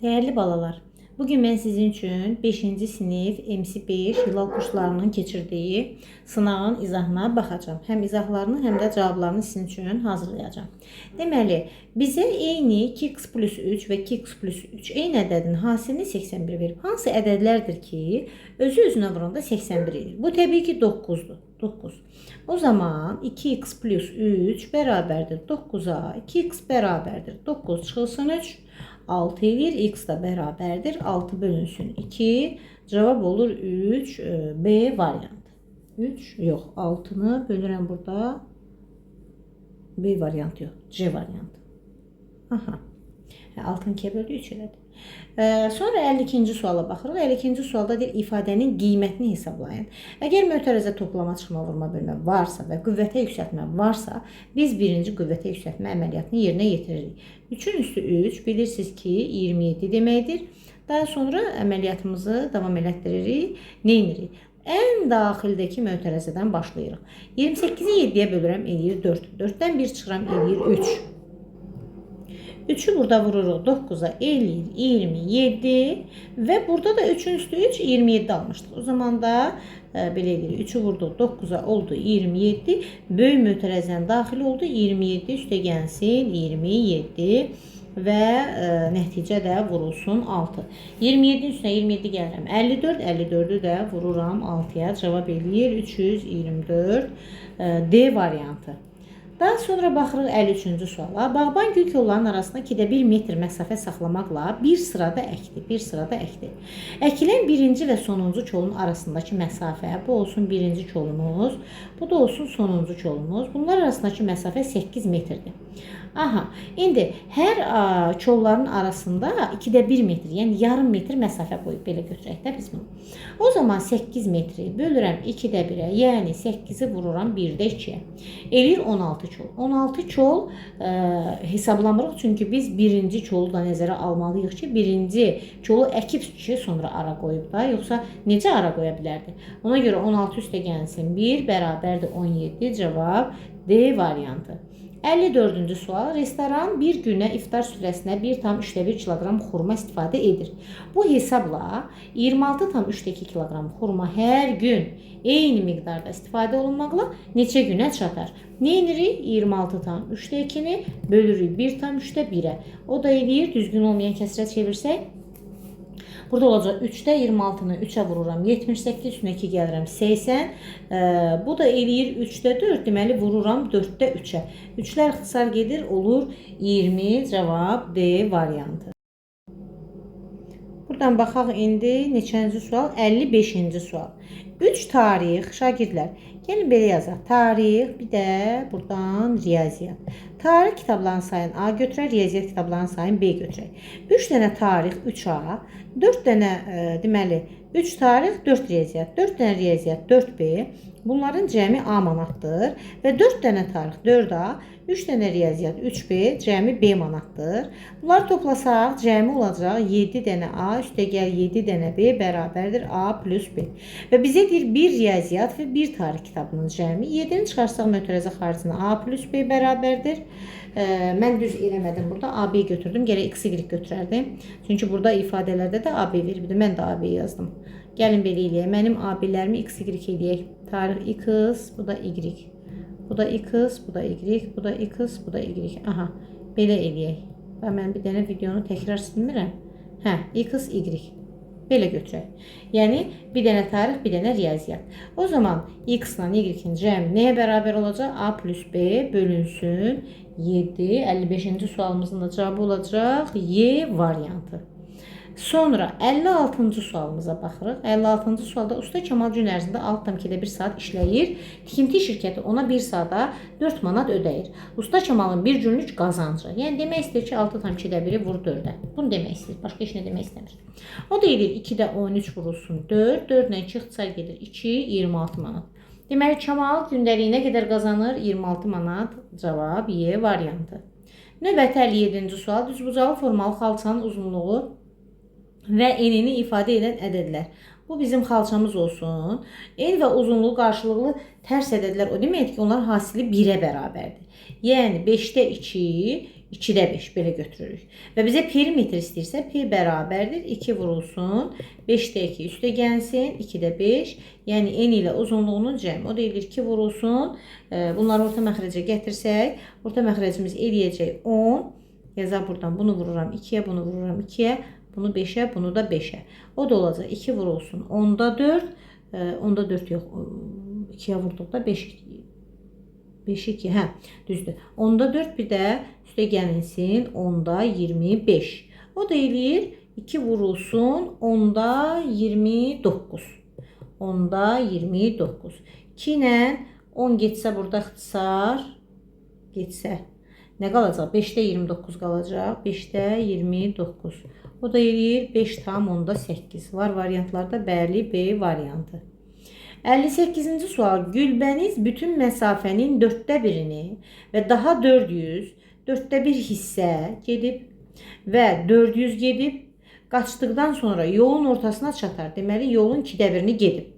Değerli balalar, bugün ben sizin için 5. sınıf MC5 Hilal kurslarının keçirdiyi sınavın izahına baxacağım. Hem izahlarını hem de cevaplarını sizin için hazırlayacağım. Deməli, bizə eyni 2x plus 3 ve 2x plus 3 eyni ədədin hasilini 81 verib. Hansı ədədlərdir ki, özü özünə vuranda 81 edir? Bu təbii ki 9'dur. 9. O zaman 2x plus 3 beraberdir 9'a. 2x beraberdir 9 çıxılsın 3. 6 edir. X da beraberdir. 6 bölünsün 2. Cevap olur 3. B variantı. 3 yok. 6'nı bölürəm burada. B variantı yok. C variantı. Aha. Altın 2'ye böldü 3 elədi. Sonra 52-ci suala baxırıq. 52-ci sualda deyir ifadənin qiymətini hesablayın. Əgər mötərizə toplama, çıxma, vurma, bölmə varsa və qüvvətə yüksəltmə varsa, biz birinci qüvvətə yüksəltmə əməliyyatını yerinə yetiririk. 3'ün üstü 3 bilirsiniz ki 27 deməkdir. Daha sonra əməliyyatımızı davam elətdiririk. Neyinirik? En daxildəki mötərizədən başlayırıq. 28'i 7'ye bölürəm, eləyir 4. 4'dən 1 çıxıram, eləyir 3. 3'ü burada vururuq 9'a, eləyir 27 ve burada da 3'ün üstü 3 27 almışdıq. O zaman da belə edirik. 3'ü vurduq 9'a oldu 27. Böyük mötərizənin daxili oldu 27 üstə gəlsin 27 ve nəticə də vurulsun 6. 27'nin üstünə 27 gəlirəm 54. 54'ü də vururam 6'ya. Cavab eləyir 324. D variantı. Daha sonra baxırıq 53-cü suala. Bağban gül kollarının arasında 2'də 1 metr məsafə saxlamaqla bir sırada əkdi. Bir sırada əkdi. Əkilən birinci və sonuncu kolun arasındakı məsafə, bu olsun birinci kolumuz, bu da olsun sonuncu kolumuz. Bunlar arasındakı məsafə 8 metrdir. Aha, indi hər kolların arasında 2'də 1 metr, yəni yarım metr məsafə qoyub belə götürək də biz bunu. O zaman 8 metri bölürəm 2'də 1'ə, yəni 8'i vururam 1'də 2'yə. Eləyir 16 kol. 16 kol hesablamırıq çünki biz birinci kolu da nəzərə almalıyıq ki, birinci kolu əkib ki, sonra ara qoyub da, yoxsa necə ara qoya bilərdi? Ona görə 16 üstə gəlsin 1 bərabərdir 17. Cavab D variantı. 54-cü sual. Restoran bir günə iftar süfrəsinə 1,1 kilogram xurma istifadə edir. Bu hesabla 26,2 kilogram xurma hər gün eyni miqdarda istifadə olunmaqla neçə günə çatar? Neyinirik? 26,2'ni bölürük 1,3'də 1'ə. O da eləyir, düzgün olmayan kəsrə çevirsək. Burada olacaq 3'də 26'nı 3'ə vururam 78, üstünə 2 gəlirəm 80. Bu da eləyir 3'də 4, deməli vururam 4'də 3'ə. 3'lər ixtisar gedir, olur 20. Cavab D variantı. Buradan baxaq indi neçənci sual? 55-ci sual. 3 tarix şagirdlər. Gəlin belə yazaq. Tarix, bir də buradan riyaziyyat. Tarix kitablarını sayın A götürək, riyaziyyat kitablarını sayın B götürək. 3 dənə tarix 3A, 4 dənə deməli 3 tarix, 4 riyaziyyat, 4 dənə riyaziyyat 4B. Bunların cəmi A manatdır və 4 dənə tarix 4A, 3 dənə riyaziyyat 3B, cəmi B manatdır. Bunları toplasaq cəmi olacaq 7 dənə A üstə gəl 7 dənə B bərabərdir A plus B. Və bizə deyir 1 riyaziyyat və 1 tarix kitabının cəmi. 7'ni çıxarsaq mötərizə xaricinə A plus B bərabərdir. Mən düz eləmədim burada. AB götürdüm. Gərək XY götürərdim. Çünki burada ifadələrdə də AB veribdi. Mən də AB yazdım. Gəlin belə eləyək. Mənim AB-lərimi XY eləyək. Tarix X, bu da Y. Bu da X, bu da Y, bu da X, bu da Y. Aha, belə eləyək. Və mən bir dənə videonu təkrar silmirəm. Hə, X, Y. Belə götürək. Yəni, bir dənə tarix, bir dənə riyaziyyat. O zaman X ilə Y-in cəmi nəyə bərabər olacaq? A plus B bölünsün 7. 55-ci sualımızın da cavabı olacaq Y variantı. Sonra 56-cı sualımıza baxırıq. 56-cı sualda usta Kemal gün ərzində 6,1 saat işləyir. Tikinti şirkəti ona 1 saata 4 manat ödəyir. Usta Kemalın bir günlük qazancı. Yəni demək istəyir ki, 6,1'i vur 4'ə. Bunu demək istəyir. Başqa heç nə demək istəmir. O da edir 2'də 13 vurulsun 4. 4 ilə 2 ixtisar gedir 2, 26 manat. Deməli Kemal gündəliyinə qədər qazanır 26 manat. Cavab Y variantı. Növbəti 57-ci sual. Düzbucaqlı formalı xalçanın uzunluğu və enini ifadə edən ədədlər. Bu bizim xalçamız olsun. En və uzunluğu qarşılıqlı tərs ədədlər o deməkdir ki, onların hasili 1'ə bərabərdir. Yəni 5'də 2, 2-də 5 belə götürürük. Və bizə perimetr istəyirsə P bərabərdir 2 vurulsun 5-də 2 üstə gəlsin 2-də 5. Yəni eni ilə uzunluğunun cəmi. O da eləyir 2 vurulsun. Bunları orta məxrəcə gətirsək, orta məxrəcimiz eləyəcək 10. Yazaq buradan bunu vururam 2-yə, bunu vururam 2-yə, bunu 5-ə, bunu da 5-ə. O da olacaq 2 vurulsun 10-da 4. 10-da 4 yox. 2-yə vurduqda 5 2, hə, düzdür. 10-da 4 bir də üstə gəlinsin 10-da 25. O da eləyir 2 vurulsun 10-da 29. 10-da 29. 2 ilə 10 getsə burada ixtisar getsə nə qalacaq? 5-də 29 qalacaq. 5-də 29. O da eləyir 5 tam 10-da 8. Var variantlarda bəli B variantı. 58-ci sual. Gülbəniz bütün məsafənin 4-də 1-ini və daha 400-də 1 hissə gedib və 400 gedib qaçdıqdan sonra yolun ortasına çatar. Deməli, yolun 2-də 1-ini gedib.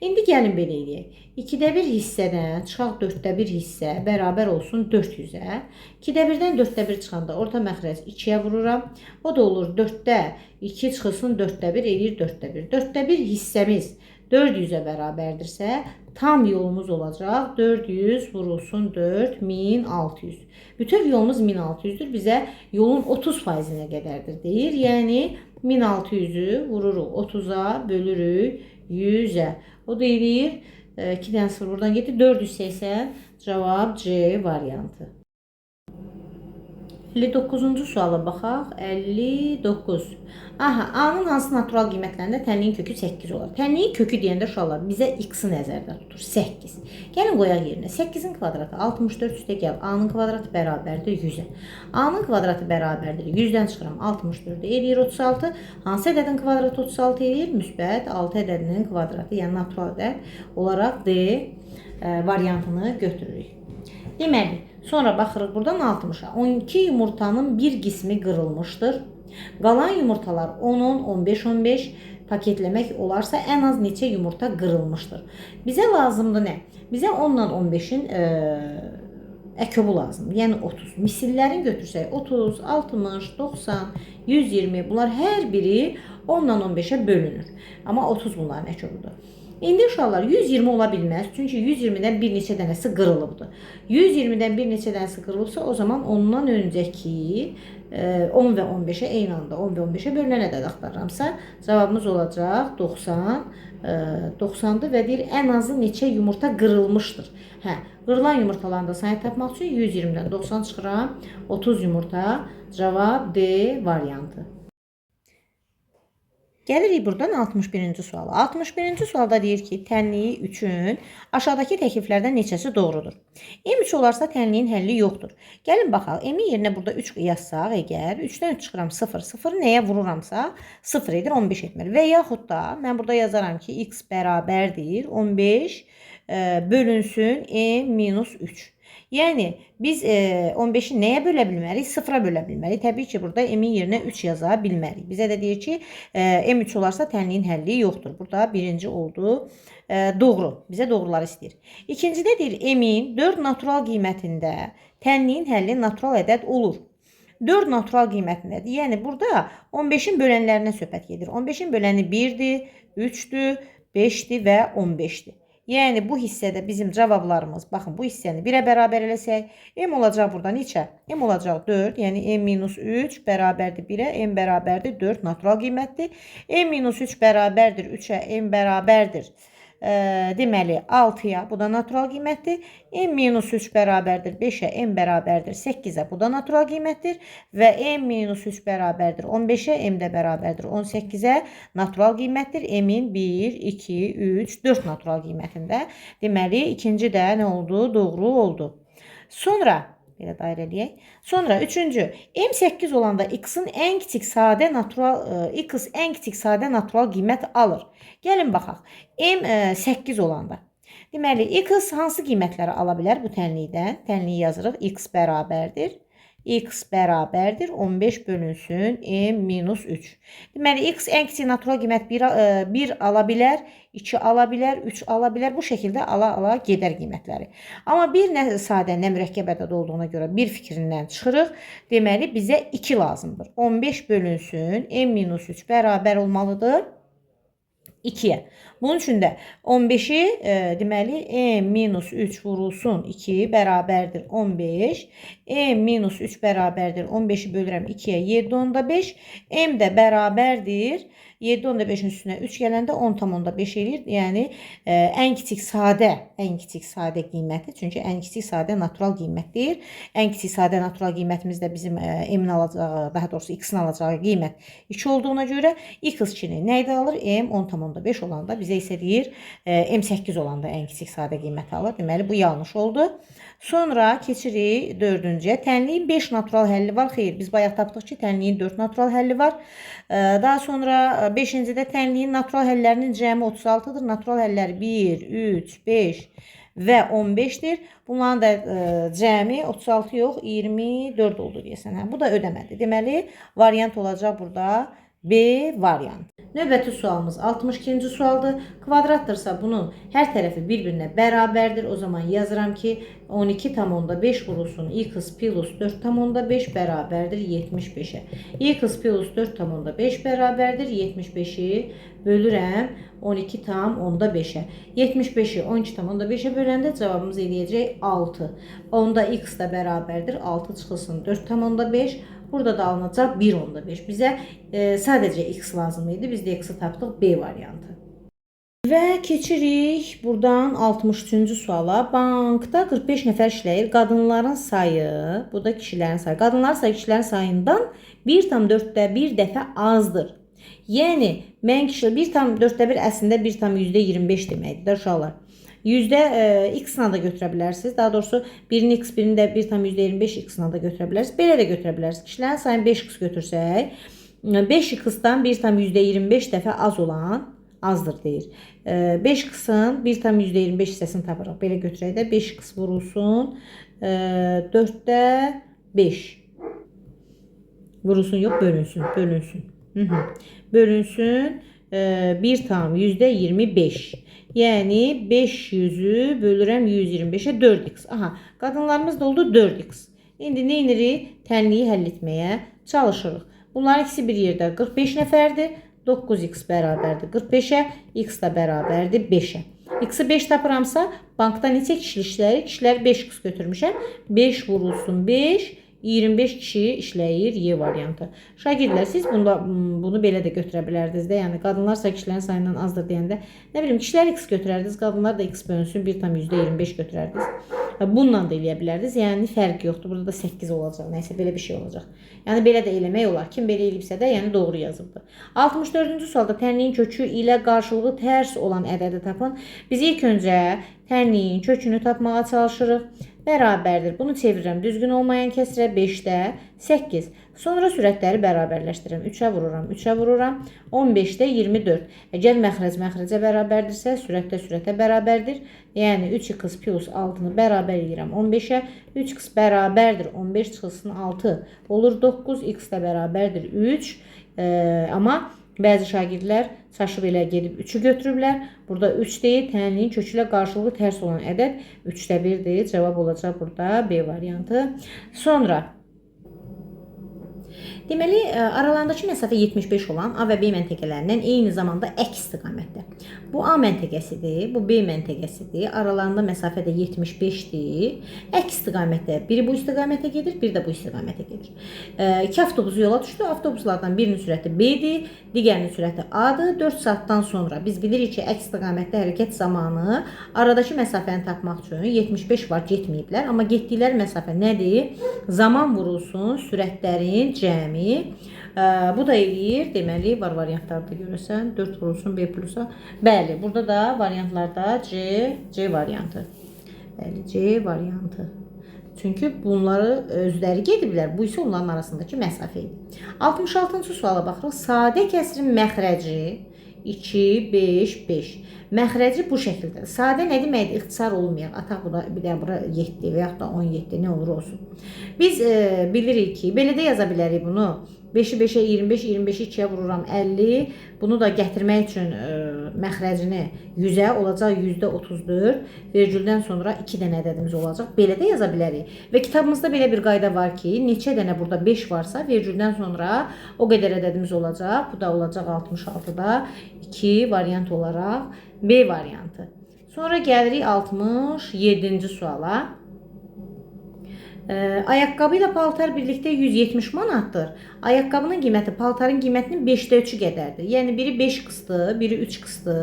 İndi gəlin belə eləyək. 2-də 1 hissədən çıxaq 4-də 1 hissə bərabər olsun 400-ə. 2-də 1-dən 4-də 1 çıxanda orta məxrəc 2-yə vururam. O da olur 4-də 2 çıxılsın 4-də 1 eləyir 4-də 1. 4-də 1 hissəmiz 400-ə bərabərdirsə, tam yolumuz olacaq. 400 vurulsun 4, 1600. Bütöv yolumuz 1600-dür. Bizə yolun 30%-nə qədərdir deyir. Yəni, 1600-ü vururuq 30-a, bölürük 100-ə. O da eləyir, 2-dən 0 buradan getdi, 480. Cavab C variantı. 59-cu suala baxaq. 59. Aha, A-nın hansı natural qiymətlərində tənliyin kökü 8 olar? Tənliyin kökü deyəndə uşaqlar bizə x-i nəzərdə tutur. 8. Gəlin qoyaq yerinə. 8-in kvadratı 64 üstə gəl. A-nın kvadratı bərabərdir 100-ə. A-nın kvadratı bərabərdir 100-dən çıxıram 64-də eləyir 36. Hansı ədədin kvadratı 36 eləyir? Müsbət 6 ədədinin kvadratı, yəni natural ədəd olaraq D variantını götürürük. Deməli, sonra baxırıq buradan 60-a. 12 yumurtanın bir qismi qırılmışdır. Qalan yumurtalar 10-10, 15-15 paketləmək olarsa ən az neçə yumurta qırılmışdır. Bizə lazımdır nə? Bizə 10-la 15-in əköbü lazımdır. Yəni 30. Misillərini götürsək 30, 60, 90, 120 bunlar hər biri 10-la 15-ə bölünür. Amma 30 bunların əköbüdür. İndi uşaqlar 120 ola bilməz. Çünki 120-dən bir neçə dənəsi qırılıbdır. 120-dən bir neçə dənəsi qırılıbsa o zaman ondan öncəki 10 və 15-ə eyni anda 10 və 15-ə bölünən ədəd axtarıramsa cavabımız olacaq 90. 90-dır və deyir ən azı neçə yumurta qırılmışdır. Hə, qırılan yumurtaların da sayını tapmaq üçün 120-dən 90 çıxıram. 30 yumurta. Cavab D variantı. Gəlirik buradan 61-ci suala. 61-ci sualda deyir ki, tənliyi üçün aşağıdakı təkliflərdən neçəsi doğrudur? M3 olarsa tənliyin həlli yoxdur. Gəlin baxaq. M-in yerinə burada 3 yazsaq, əgər 3-dən 3 çıxıram 0, 0 nəyə vururamsa 0 edir, 15 etmir. Və yaxud da mən burada yazaram ki, x bərabərdir 15 bölünsün M-3. Yəni, biz 15-i nəyə bölə bilmərik? 0-a bölə bilmərik. Təbii ki, burada M-in yerinə 3 yaza bilmərik. Bizə də deyir ki, M3 olarsa tənliyin həlli yoxdur. Burada birinci oldu. Doğru. Bizə doğruları istəyir. İkincidə deyir, M-in 4 natural qiymətində tənliyin həlli natural ədəd olur. 4 natural qiymətindədir. Yəni, burada 15-in bölənlərinə söhbət gedir. 15-in böləni 1-dir, 3-dür, 5-dir və 15-dir. Yəni, bu hissədə bizim cavablarımız, baxın, bu hissəni 1-ə bərabər eləsək, M olacaq burada neçə? M olacaq 4, yəni M-3 bərabərdir 1-ə, M bərabərdir 4 natural qiymətdir. M-3 bərabərdir 3-ə, M bərabərdir deməli 6-ya, bu da natural qiymətdir. M-3 bərabərdir 5-ə, M bərabərdir 8-ə, bu da natural qiymətdir. Və M-3 bərabərdir 15-ə, M də bərabərdir 18-ə, natural qiymətdir. M-in 1, 2, 3, 4 natural qiymətində. Deməli, ikinci də nə oldu? Doğru oldu. Sonra, belə dairə eləyək. Sonra, üçüncü, M8 olanda x-in ən kiçik sadə natural qiymət alır. Gəlin baxaq. M8 olanda. Deməli, x hansı qiymətləri ala bilər bu tənlikdən? Tənliyi yazırıq. X bərabərdir. X bərabərdir 15 bölünsün m minus 3. Deməli, x ən kiçik natural qiymət 1 ala bilər, 2 ala bilər, 3 ala bilər. Bu şəkildə ala gedər qiymətləri. Amma bir nə sadə, nə mürəkkəb ədəd olduğuna görə bir fikrindən çıxırıq. Deməli, bizə 2 lazımdır. 15 bölünsün m minus 3 bərabər olmalıdır 2-yə. Bunun üçün də 15-i deməli m minus 3 vurulsun 2 bərabərdir 15. M minus 3 bərabərdir 15-i bölürəm 2-yə 7/5. M də bərabərdir 7/5-in üstünə 3 gələndə 10/5 eləyir. Yəni ən kiçik sadə qiyməti, çünki ən kiçik sadə natural qiymətdir. Ən kiçik sadə natural qiymətimiz də bizim m-in alacağı, daha doğrusu x-in alacağı qiymət 2 olduğuna görə x2-ni nə ilə alır? M 10/5 olanda bizə isə deyir m 8 olanda ən kiçik sadə qiyməti alır. Deməli bu yanlış oldu. Sonra keçirik 4-cüyə. Tənliyin 5 natural həlli var. Xeyr, biz bayaq tapdıq ki, tənliyin 4 natural həlli var. Daha sonra 5-cidə tənliyin natural həllərinin cəmi 36-dır. Natural həllər 1, 3, 5 və 15-dir. Bunların da cəmi 36 yox, 24 oldu deyəsən. Bu da ödəmədir. Deməli, variant olacaq burada B variantı. Növbəti sualımız 62-ci sualdır. Kvadrattırsa bunun hər tərəfi bir-birinə bərabərdir. O zaman yazıram ki 12/5 vurulsun x plus 4/5 bərabərdir 75-ə. X plus 4/5 bərabərdir 75-i bölürəm 12/5-ə. 75-i 12/5-ə böləndə cavabımız eləyəcək 6. Onda x da bərabərdir 6 çıxılsın 4/5. Burada da alınacaq 1/5. Bizə sadəcə x lazım idi. Biz də x-i tapdıq B variantı. Və keçirik buradan 63-cü suala. Bankda 45 nəfər işləyir. Qadınların sayı, bu da kişilərin sayı. Qadınların sayı kişilərin sayından 1/4 dəfə azdır. Yəni, mən kişilər 1/4 əslində 1/25 deməkdir uşaqlar. Yüzdə x-la da götürə bilərsiniz. Daha doğrusu birini x, birini də 1/25 x-la da götürə bilərsiniz. Belə də götürə bilərsiniz. Kişilərin sayını 5x götürsək, 5x-dan 1/25 dəfə az olan azdır deyir. 5x-ın 1/25 hissəsini tapırıq. Belə götürək də 5x vurulsun 4/5. Vurulsun yox, bölünsün. Bölünsün 1/25. Yəni 500-ü bölürəm 125-ə 4x. Aha, qadınlarımız da oldu 4x. İndi nə edirik? Tənliyi həll etməyə çalışırıq. Bunların ikisi bir yerdə 45 nəfərdir. 9x bərabərdir 45-ə, x da bərabərdir 5-ə. X-i 5 tapıramsa, bankda neçə kişi işləyir? Kişiləri 5x götürmüşəm. 5 vurulsun 5, 25 kişi işləyir Y variantı. Şagirdlər, siz bunu belə də götürə bilərdiniz də. Yəni, qadınlarsa kişilərin sayından azdır deyəndə, nə bilim, kişilər x götürərdiniz, qadınlar da x bölünsün 1/25 götürərdiniz. Bununla da eləyə bilərdiniz. Yəni, fərq yoxdur. Burada da 8 olacaq. Nəysə, belə bir şey olacaq. Yəni, belə də eləmək olar. Kim belə eləyibsə də, yəni doğru yazıbdır. 64-cü sualda tənliyin kökü ilə qarşılığı tərs olan ədədi tapın. Biz ilk öncə tənliyin kökünü tapmağa çalışırıq. Bərabərdir. Bunu çevirirəm. Düzgün olmayan kəsrə 5-də 8. Sonra sürətləri bərabərləşdirirəm. 3-ə vururam, 3-ə vururam. 15-də 24. Əgər məxrəc məxrəcə bərabərdirsə, sürət də sürətə bərabərdir. Yəni 3x plus 6-nı bərabər edirəm 15-ə. 3x bərabərdir 15 çıxılsın 6. Olur 9. X də bərabərdir 3. Amma bəzi şagirdlər çaşıb elə gedib 3-ü götürüblər. Burada 3 deyil, tənliyin kökü ilə qarşılığı tərs olan ədəd 3-də 1 deyil. Cavab olacaq burada B variantı. Sonra deməli, aralarındakı məsafə 75 olan A və B məntəqələrindən eyni zamanda əks istiqamətdə. Bu A məntəqəsidir, bu B məntəqəsidir. Aralarında məsafə də 75-dir. Əks istiqamətdə biri bu istiqamətə gedir, biri də bu istiqamətə gedir. 2 avtobus yola düşdü. Avtobuslardan birinin sürəti B-dir, digərinin sürəti A-dır. 4 saatdan sonra biz bilirik ki, əks istiqamətdə hərəkət zamanı aradakı məsafəni tapmaq üçün 75 var, getməyiblər. Amma getdikləri məsafə nədir? Zaman vurulsun sürətlərin cəmi. Bu da eləyir, deməli, var variantlarda görürsən, 4 vurulsun B plusa. Bəli, burada da variantlarda C variantı. Bəli, C variantı. Çünki bunları özləri gediblər, bu isə onların arasındakı məsafə idi. 66-cı suala baxırıq. Sadə kəsrin məxrəci 2, 5, 5. Məxrəci bu şəkildə. Sadə nə deməkdir? İxtisar olmayaq. Ataq bu da bir də bura 7 və yaxud da 17 nə olur olsun. Biz bilirik ki, belə də yaza bilərik bunu. 5-i 5-ə 25, 25-i 2-yə vururam 50. Bunu da gətirmək üçün məxrəcini 100-ə olacaq %34. Vergüldən sonra 2 dənə ədədimiz olacaq. Belə də yaza bilərik. Və kitabımızda belə bir qayda var ki, neçə dənə burada 5 varsa, vergüldən sonra o qədər ədədimiz olacaq. Bu da olacaq 66-da 2 variant olaraq B variantı. Sonra gəlirik 67-ci suala. Ayaqqabı ilə paltar birlikdə 170 manatdır. Ayaqqabının qiyməti paltarın qiymətinin 5-də 3-ü qədərdir. Yəni biri 5 qısdı, biri 3 qısdı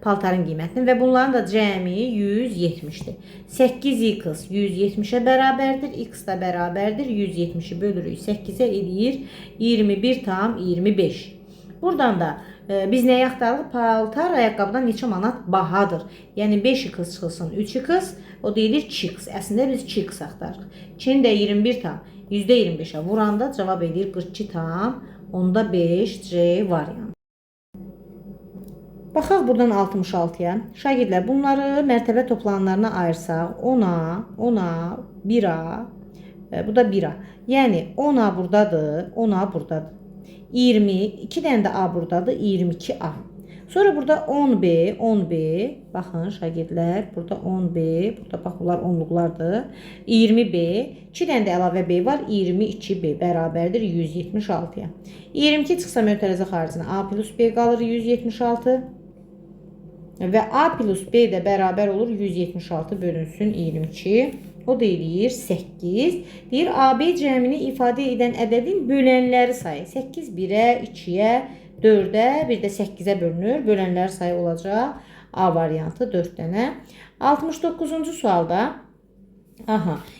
paltarın qiymətinin və bunların da cəmi 170-dir. 8x 170-ə bərabərdir, x da bərabərdir. 170-i bölürük 8-ə eləyir 21,25. Buradan da biz nəyi axtarırıq? Paltar ayaqqabıdan neçə manat bahadır. Yəni 5x çıxılsın 3x, o deyilir 2x. Əslində biz 2x axtarırıq. 2-ni də 21,25-ə vuranda cavab edir 42,5 C variantı. Baxaq buradan 66-ya. Şagirdlər, bunları mərtəbə toplananlarına ayırsaq, 10-a, 10-a, 1-a, bu da 1-a. Yəni 10-a buradadır, 10-a buradadır. 20, 2 dənə də A buradadır, 22A. Sonra burada 10B, 10B, baxın şagirdlər, burada 10B, burada bax bunlar onluqlardır. 20B, 2 dənə də əlavə B var, 22B bərabərdir 176-ya. 22 çıxsa mötərizə xaricinə A plus B qalır 176 və A plus B də bərabər olur 176 bölünsün 22. O da eləyir 8. Deyir AB cəmini ifadə edən ədədin bölənləri sayı. 8 1-ə, 2-yə, 4-ə, bir də 8-ə bölünür. Bölənlər sayı olacaq A variantı 4 dənə. 69-cu sualda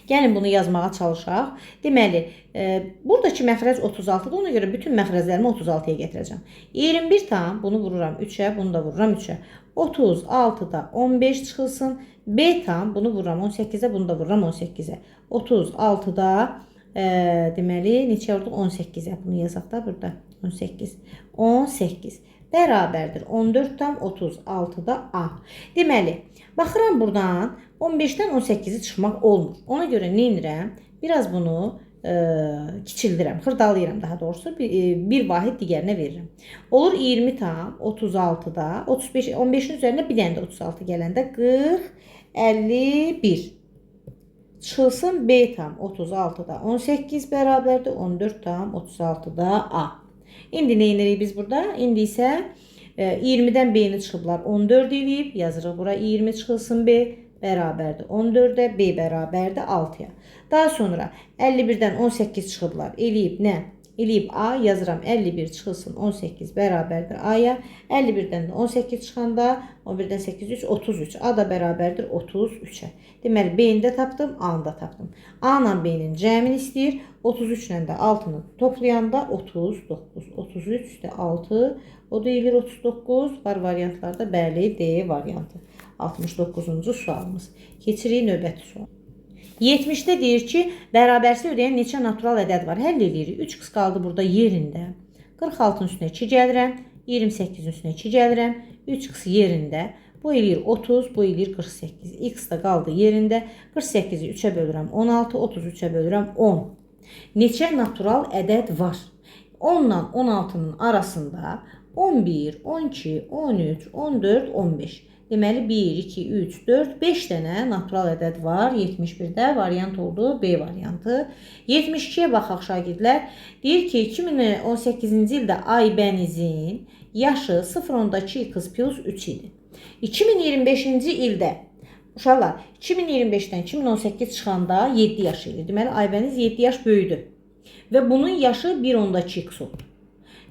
gəlin bunu yazmağa çalışaq. Deməli, buradakı məxrəc 36-dır. Ona görə bütün məxrəclərimi 36-ya gətirəcəm. 21 tam, bunu vururam 3-ə, bunu da vururam 3-ə. 36-da 15 çıxılsın. B tam, bunu vururam 18-ə, bunu da vururam 18-ə. 36-da deməli, neçə vurduq? 18-ə. Bunu yazaq da burada. 18. 18 bərabərdir 14,36-da A. Deməli, baxıram buradan 15-dən 18-i çıxmaq olmur. Ona görə nə edirəm? Biraz bunu kiçildirəm, xırdalayıram daha doğrusu. Bir vahid digərinə verirəm. Olur 20,36-da 35, 15-in üzərinə bir dənə də 36 gələndə 40, 51. Çıxılsın B tam 36-da 18 bərabərdir 14,36-da A. İndi nə edirik biz burada? İndi isə 20-dən B-ni çıxıblar 14 eləyib. Yazırıq bura 20 çıxılsın B bərabərdir 14-də, B bərabərdir 6-ya. Daha sonra 51-dən 18 çıxıblar. Eləyib nə? Eləyib A. Yazıram 51 çıxılsın 18 bərabərdir A-ya. 51-dən də 18 çıxanda 11-dən 8, 3, 33. A da bərabərdir 33-ə. Deməli, B-ni də tapdım, A-nı da tapdım. A ilə B-nin cəmini istəyir. 33 ilə də 6-nı toplayanda 39. 33 də 6, o deyilir 39. Var variantlarda bəli, D variantı. 69-cu sualımız. Keçirik növbəti sual. 70-də deyir ki, bərabərsizlik ödəyən neçə natural ədəd var? Həll edirik. 3x qaldı burada yerində. 46-ın üstünə 2 gəlirəm. 28-in üstünə 2 gəlirəm. 3x yerində. Bu eləyir 30, bu eləyir 48. X da qaldı yerində. 48-i 3-ə bölürəm 16, 33-ə bölürəm 10. Neçə natural ədəd var? 10 ilə 16-nın arasında 11, 12, 13, 14, 15. Deməli 1, 2, 3, 4, 5 dənə natural ədəd var. 71-də variant oldu B variantı. 72-yə baxaq şagirdlər. Deyir ki, 2018-ci ildə Aybənizin yaşı 0,2x plus 3 idi. 2025-ci ildə uşaqlar 2025-dən 2018 çıxanda 7 yaş idi. Deməli Aybəniz 7 yaş böyüdü. Və bunun yaşı 1,2x oldu.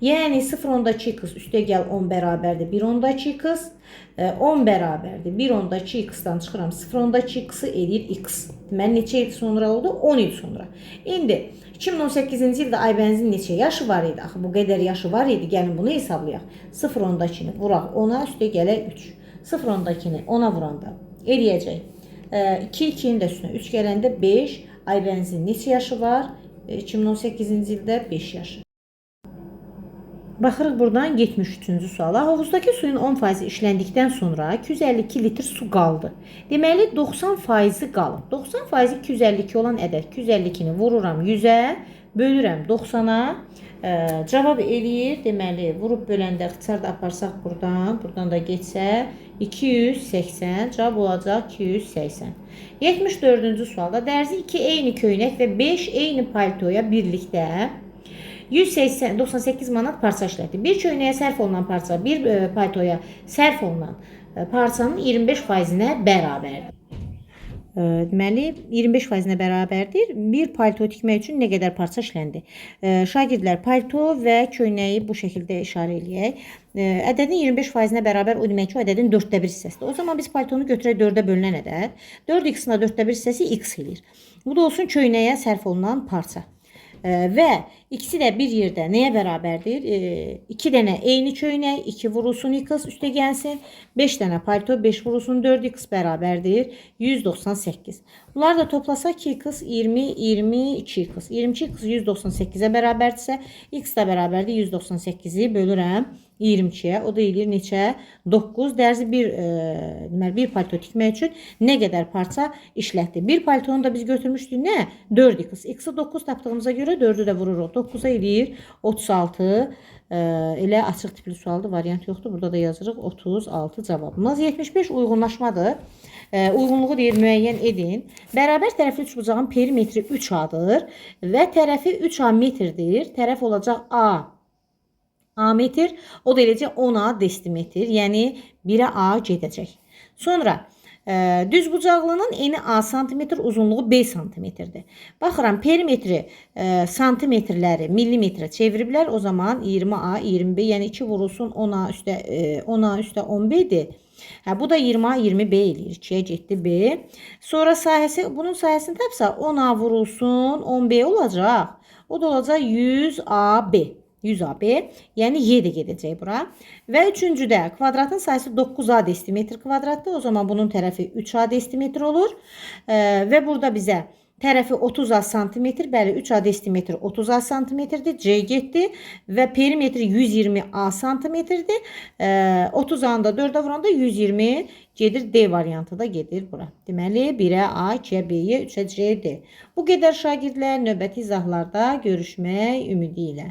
Yəni 0,2x üstə gəl 10 bərabərdir 1,2x. 10 bərabərdir 1,2x-dan çıxıram 0,2x-i eləyir x. Deməli neçə il sonra oldu? 10 il sonra. İndi 2018-ci ildə Aybənizin neçə yaşı var idi? Axı bu qədər yaşı var idi. Gəlin bunu hesablayaq. 0,2-ni vuraq 10-a, üstə gələk 3. 0,2-ni 10-a vuranda eləyəcək. 2-2-nin də üstünə 3 gələndə 5. Aybənizin neçə yaşı var? 2018-ci ildə 5 yaşı. Baxırıq buradan 73-cü suala. Hovuzdakı suyun 10% işləndikdən sonra 252 litr su qaldı. Deməli 90% qalıb. 90% 252 olan ədəd 252-ni vururam 100-ə, bölürəm 90-a. Cavab eləyir. Deməli vurub böləndə ixtisar da aparsaq buradan da getsə 280. Cavab olacaq 280. 74-cü sualda dərzi 2 eyni köynək və 5 eyni paltoya birlikdə 198 manat parça işlətdi. Bir köynəyə sərf olunan parça bir paltoya sərf olunan parçanın 25%-nə bərabərdir. Deməli 25%-nə bərabərdir. Bir palto tikmək üçün nə qədər parça işləndi? Şagirdlər palto və köynəyi bu şəkildə işarə eləyək. Ədədin 25%-nə bərabər o demək ki, o ədədin 4də 1 hissəsidir. O zaman biz paltonu götürək 4-ə bölünən ədəd. 4x-in 4də 1 hissəsi x eləyir. Bu da olsun köynəyə sərf olunan parça. Və ikisi də bir yerdə nəyə bərabərdir? 2 dənə eyni köynək, 2 vurulsun x üstə gəlsin. 5 dənə palto, 5 vurulsun 4x bərabərdir 198. Bunları da toplasaq 2x 20, 22x. 22x 198-ə bərabərdirsə, x də bərabərdir 198-i bölürəm 22-yə. O da eləyir neçə? 9. Dərzi bir palto tikmək üçün nə qədər parça işlətdi? Bir paltonu da biz götürmüşdük nə? 4x. X-i 9 tapdığımıza görə 4-ü də vururuq. 9-a eləyir 36. Elə açıq tipli sualdır, variant yoxdur. Burada da yazırıq 36 cavabımız. 75 uyğunlaşmadır. Uyğunluğu deyir müəyyən edin. Bərabər tərəfli üçbucağın perimetri 3A-dır və tərəfi 3A metrdir. Tərəf olacaq A metr, o da eləcək 10A desimetr, yəni 1-ə A gedəcək. Sonra düzbucaqlının eni A santimetr, uzunluğu B santimetrdir. Baxıram, perimetri santimetrləri millimetrə çeviriblər. O zaman 20A, 20B, yəni 2 vurulsun 10A üstə 10B'dir. Bu da 20A, 20B eləyir. 2-yə getdi B. Sonra bunun sahəsini tapsa 10A vurulsun 10B olacaq. O da olacaq 100AB. 100AB, yəni 7 gedəcək bura. Və üçüncüdə kvadratın sayısı 9A desimetr kvadratdır. O zaman bunun tərəfi 3A desimetr olur. Və burada bizə tərəfi 30A santimetr, bəli 3A desimetr 30A santimetrdir. C getdi və perimetri 120A santimetrdir. 30A-nı da 4-ə vuranda 120 gedir. D variantı da gedir bura. Deməli 1-ə A, 2-yə B-yə, 3-ə C, D. Bu qədər şagirdlər növbəti izahlarda görüşmək ümidi ilə.